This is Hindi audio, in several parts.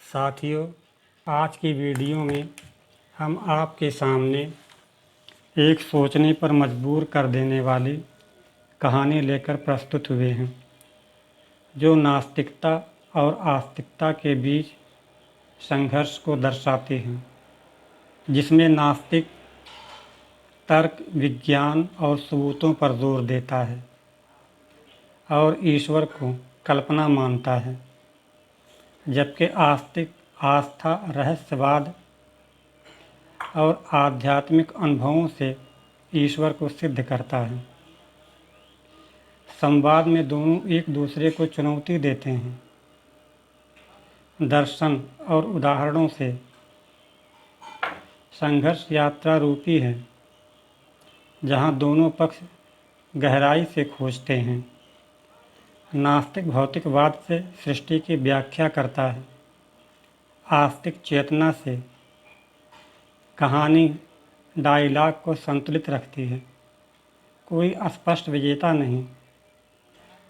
साथियों, आज की वीडियो में हम आपके सामने एक सोचने पर मजबूर कर देने वाली कहानी लेकर प्रस्तुत हुए हैं, जो नास्तिकता और आस्तिकता के बीच संघर्ष को दर्शाते हैं, जिसमें नास्तिक तर्क, विज्ञान और सबूतों पर जोर देता है और ईश्वर को कल्पना मानता है, जबकि आस्तिक आस्था, रहस्यवाद और आध्यात्मिक अनुभवों से ईश्वर को सिद्ध करता है। संवाद में दोनों एक दूसरे को चुनौती देते हैं। दर्शन और उदाहरणों से संघर्ष यात्रा रूपी है, जहाँ दोनों पक्ष गहराई से खोजते हैं। नास्तिक भौतिकवाद से सृष्टि की व्याख्या करता है। आस्तिक चेतना से कहानी, डायलॉग को संतुलित रखती है। कोई स्पष्ट विजेता नहीं,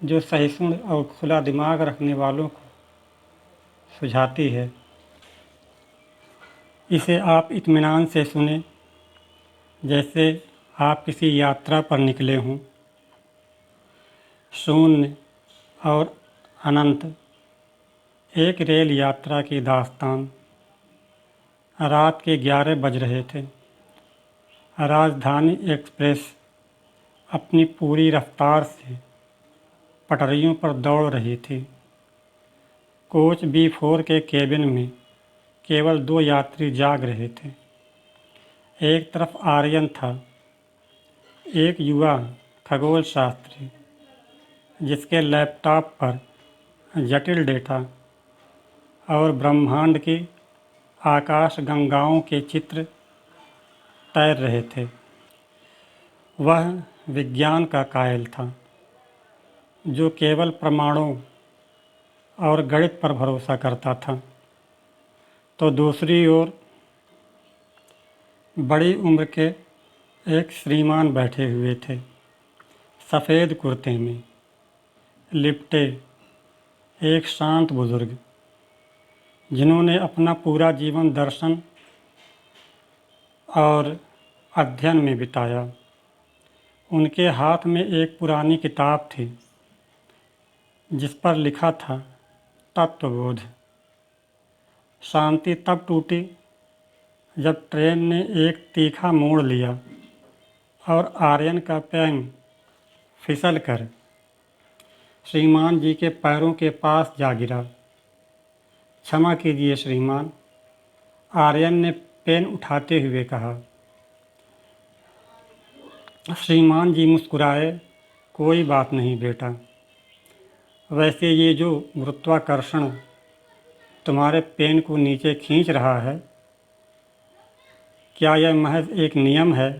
जो सहिष्णु और खुला दिमाग रखने वालों को सुझाती है। इसे आप इत्मीनान से सुने, जैसे आप किसी यात्रा पर निकले हों। शून्य और अनंत, एक रेल यात्रा की दास्तान। रात के 11 बज रहे थे। राजधानी एक्सप्रेस अपनी पूरी रफ्तार से पटरियों पर दौड़ रही थी। कोच B4 के केबिन में केवल 2 यात्री जाग रहे थे। एक तरफ आर्यन था, एक युवा खगोल शास्त्री, जिसके लैपटॉप पर जटिल डेटा और ब्रह्मांड की आकाश गंगाओं के चित्र तैर रहे थे। वह विज्ञान का कायल था, जो केवल प्रमाणों और गणित पर भरोसा करता था। तो दूसरी ओर बड़ी उम्र के एक श्रीमान बैठे हुए थे, सफ़ेद कुर्ते में लिपटे, एक शांत बुजुर्ग, जिन्होंने अपना पूरा जीवन दर्शन और अध्ययन में बिताया। उनके हाथ में एक पुरानी किताब थी, जिस पर लिखा था तत्वबोध। शांति तब टूटी जब ट्रेन ने एक तीखा मोड़ लिया और आर्यन का पैर फिसल कर श्रीमान जी के पैरों के पास जा गिरा। क्षमा कीजिए श्रीमान, आर्यन ने पेन उठाते हुए कहा। श्रीमान जी मुस्कुराए। कोई बात नहीं बेटा, वैसे ये जो गुरुत्वाकर्षण तुम्हारे पेन को नीचे खींच रहा है, क्या यह महज एक नियम है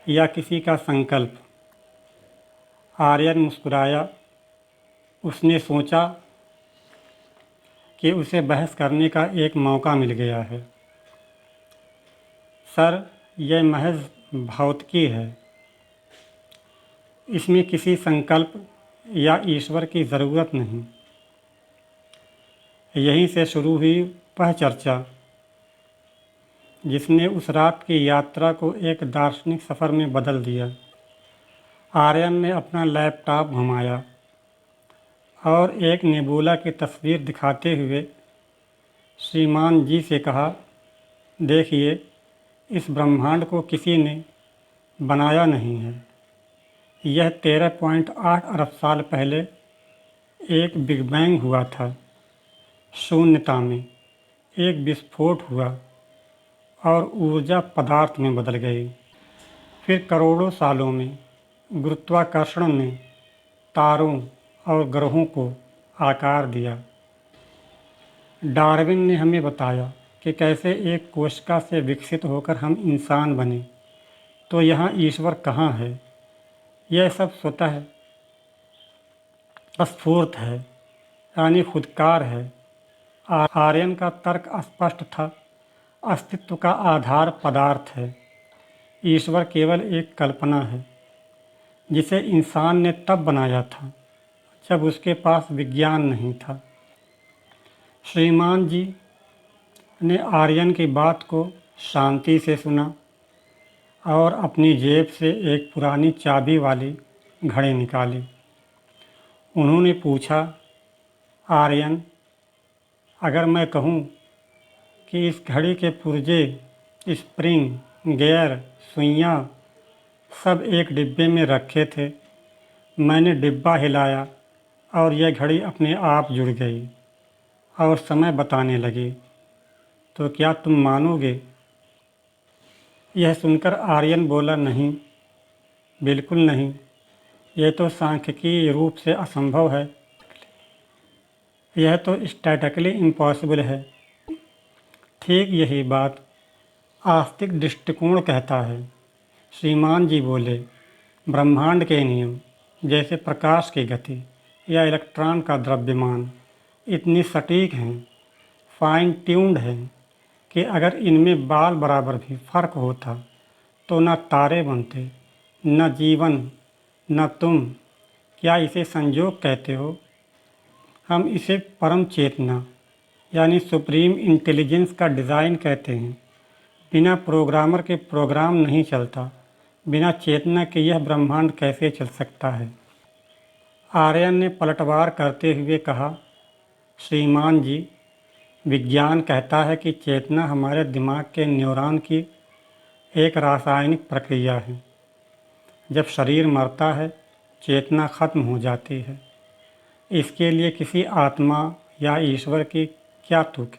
या किसी का संकल्प? आर्यन मुस्कुराया। उसने सोचा कि उसे बहस करने का एक मौका मिल गया है। सर, यह महज भौतिकी है। इसमें किसी संकल्प या ईश्वर की ज़रूरत नहीं। यहीं से शुरू हुई वह चर्चा, जिसने उस रात की यात्रा को एक दार्शनिक सफ़र में बदल दिया। आर्यन ने अपना लैपटॉप घुमाया और एक नेबुला की तस्वीर दिखाते हुए श्रीमान जी से कहा, देखिए, इस ब्रह्मांड को किसी ने बनाया नहीं है। यह 13.8 अरब साल पहले एक बिग बैंग हुआ था। शून्यता में एक विस्फोट हुआ और ऊर्जा पदार्थ में बदल गई। फिर करोड़ों सालों में गुरुत्वाकर्षण ने तारों और ग्रहों को आकार दिया। डार्विन ने हमें बताया कि कैसे एक कोशिका से विकसित होकर हम इंसान बने। तो यहाँ ईश्वर कहाँ है? यह सब स्वतः स्फूर्त है, यानी खुदकार है। आर्यन का तर्क स्पष्ट था। अस्तित्व का आधार पदार्थ है। ईश्वर केवल एक कल्पना है, जिसे इंसान ने तब बनाया था जब उसके पास विज्ञान नहीं था। श्रीमान जी ने आर्यन की बात को शांति से सुना और अपनी जेब से एक पुरानी चाबी वाली घड़ी निकाली। उन्होंने पूछा, आर्यन, अगर मैं कहूँ कि इस घड़ी के पुर्जे, स्प्रिंग, गियर, सुइयाँ सब एक डिब्बे में रखे थे, मैंने डिब्बा हिलाया और यह घड़ी अपने आप जुड़ गई और समय बताने लगी, तो क्या तुम मानोगे? यह सुनकर आर्यन बोला, नहीं, बिल्कुल नहीं, यह तो सांख्यिकीय रूप से असंभव है, यह तो स्टैटिकली इम्पॉसिबल है। ठीक यही बात आस्तिक दृष्टिकोण कहता है। श्रीमान जी बोले, ब्रह्मांड के नियम जैसे प्रकाश की गति या इलेक्ट्रॉन का द्रव्यमान इतनी सटीक हैं, फाइन ट्यून्ड हैं कि अगर इनमें बाल बराबर भी फर्क होता तो न तारे बनते, न जीवन, न तुम। क्या इसे संयोग कहते हो? हम इसे परम चेतना यानी सुप्रीम इंटेलिजेंस का डिज़ाइन कहते हैं। बिना प्रोग्रामर के प्रोग्राम नहीं चलता, बिना चेतना के यह ब्रह्मांड कैसे चल सकता है? आर्यन ने पलटवार करते हुए कहा, श्रीमान जी, विज्ञान कहता है कि चेतना हमारे दिमाग के न्यूरॉन की एक रासायनिक प्रक्रिया है। जब शरीर मरता है, चेतना खत्म हो जाती है। इसके लिए किसी आत्मा या ईश्वर की क्या तुक?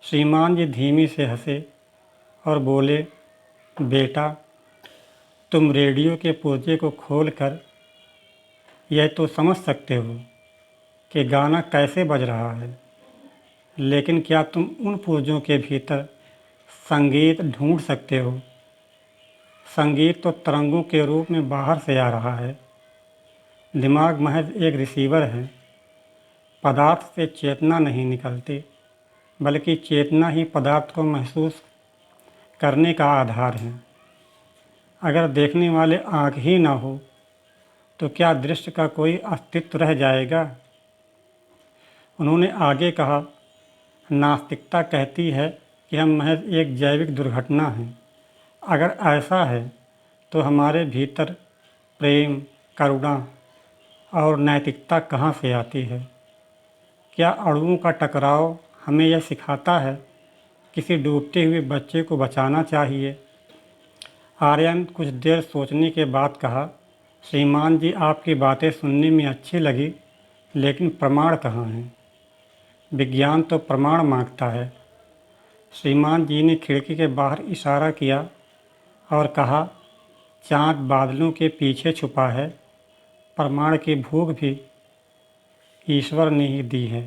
श्रीमान जी धीमी से हंसे और बोले, बेटा, तुम रेडियो के पुर्जे को खोलकर यह तो समझ सकते हो कि गाना कैसे बज रहा है, लेकिन क्या तुम उन पुर्जों के भीतर संगीत ढूंढ सकते हो? संगीत तो तरंगों के रूप में बाहर से आ रहा है। दिमाग महज एक रिसीवर है। पदार्थ से चेतना नहीं निकलती, बल्कि चेतना ही पदार्थ को महसूस करने का आधार है। अगर देखने वाले आँख ही ना हो तो क्या दृश्य का कोई अस्तित्व रह जाएगा? उन्होंने आगे कहा, नास्तिकता कहती है कि हम महज एक जैविक दुर्घटना हैं। अगर ऐसा है तो हमारे भीतर प्रेम, करुणा और नैतिकता कहाँ से आती है? क्या अणुओं का टकराव हमें यह सिखाता है किसी डूबते हुए बच्चे को बचाना चाहिए? आर्यन कुछ देर सोचने के बाद कहा, श्रीमान जी, आपकी बातें सुनने में अच्छी लगी, लेकिन प्रमाण कहाँ हैं? विज्ञान तो प्रमाण मांगता है। श्रीमान जी ने खिड़की के बाहर इशारा किया और कहा, चाँद बादलों के पीछे छुपा है। प्रमाण की भूख भी ईश्वर ने ही दी है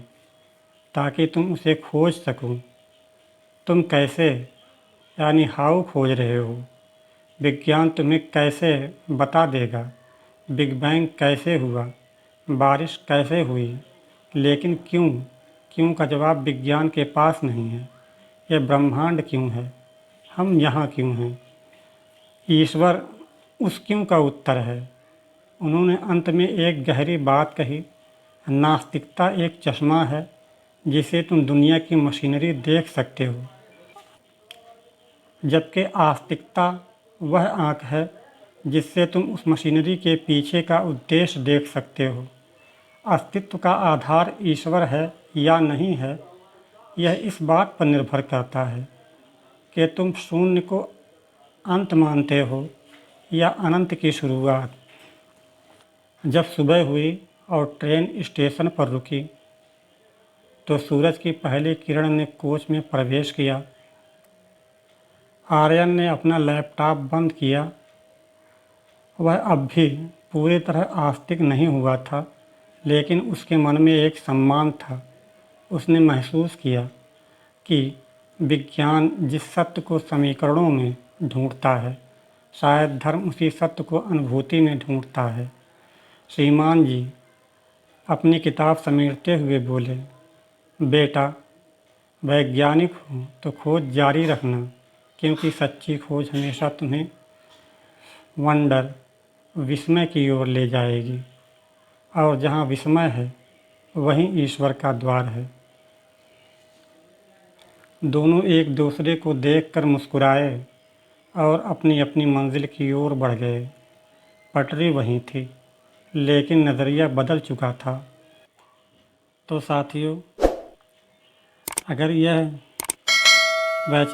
ताकि तुम उसे खोज सको। तुम कैसे यानी हाउ खोज रहे हो? विज्ञान तुम्हें कैसे बता देगा बिग बैंग कैसे हुआ, बारिश कैसे हुई, लेकिन क्यों? क्यों का जवाब विज्ञान के पास नहीं है। यह ब्रह्मांड क्यों है? हम यहाँ क्यों हैं? ईश्वर उस क्यों का उत्तर है। उन्होंने अंत में एक गहरी बात कही, नास्तिकता एक चश्मा है जिसे तुम दुनिया की मशीनरी देख सकते हो, जबकि आस्तिकता वह आँख है जिससे तुम उस मशीनरी के पीछे का उद्देश्य देख सकते हो। अस्तित्व का आधार ईश्वर है या नहीं है, यह इस बात पर निर्भर करता है कि तुम शून्य को अंत मानते हो या अनंत की शुरुआत। जब सुबह हुई और ट्रेन स्टेशन पर रुकी तो सूरज की पहली किरण ने कोच में प्रवेश किया। आर्यन ने अपना लैपटॉप बंद किया। वह अब भी पूरी तरह आस्तिक नहीं हुआ था, लेकिन उसके मन में एक सम्मान था। उसने महसूस किया कि विज्ञान जिस सत्य को समीकरणों में ढूंढता है, शायद धर्म उसी सत्य को अनुभूति में ढूंढता है। श्रीमान जी अपनी किताब समेटते हुए बोले, बेटा, वैज्ञानिक हो तो खोज जारी रखना, क्योंकि सच्ची खोज हमेशा तुम्हें वंडर, विस्मय की ओर ले जाएगी, और जहाँ विस्मय है वहीं ईश्वर का द्वार है। दोनों एक दूसरे को देखकर मुस्कुराए और अपनी अपनी मंजिल की ओर बढ़ गए। पटरी वहीं थी, लेकिन नज़रिया बदल चुका था। तो साथियों, अगर यह वह